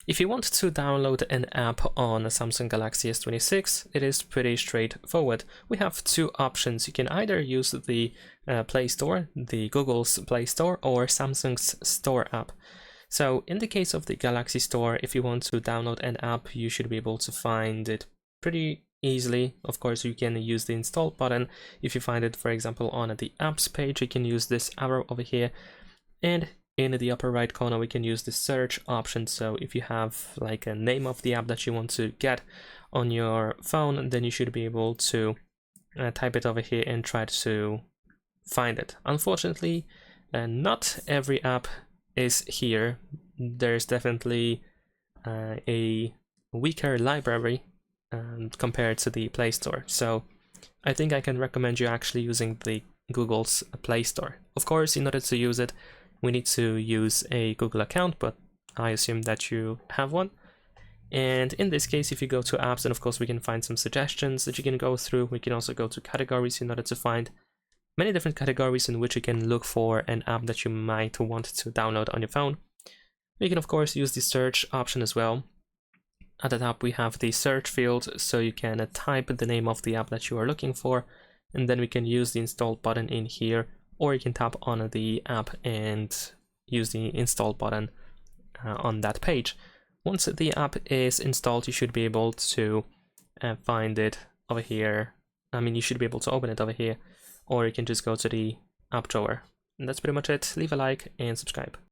If you want to download an app on a Samsung Galaxy S26, it is pretty straightforward. We have two options. You can either use the Play Store, the Google's Play Store, or Samsung's Store app. So in the case of the Galaxy Store, if you want to download an app, you should be able to find it pretty easily. Of course, you can use the install button. If you find it, for example, on the apps page, you can use this arrow over here. And in the upper right corner, we can use the search option. So if you have like a name of the app that you want to get on your phone, then you should be able to type it over here and try to find it. Unfortunately, not every app is here. There's definitely a weaker library compared to the Play Store. So I think I can recommend you actually using the Google's Play Store. Of course, in order to use it, we need to use a Google account, but I assume that you have one. And in this case, if you go to apps, then of course we can find some suggestions that you can go through. We can also go to categories in order to find many different categories in which you can look for an app that you might want to download on your phone. You can of course use the search option as well. At the top we have the search field, so you can type the name of the app that you are looking for, and then we can use the install button in here, or you can tap on the app and use the install button on that page. Once the app is installed, you should be able to find it over here. I mean, you should be able to open it over here, or you can just go to the app drawer. And that's pretty much it. Leave a like and subscribe.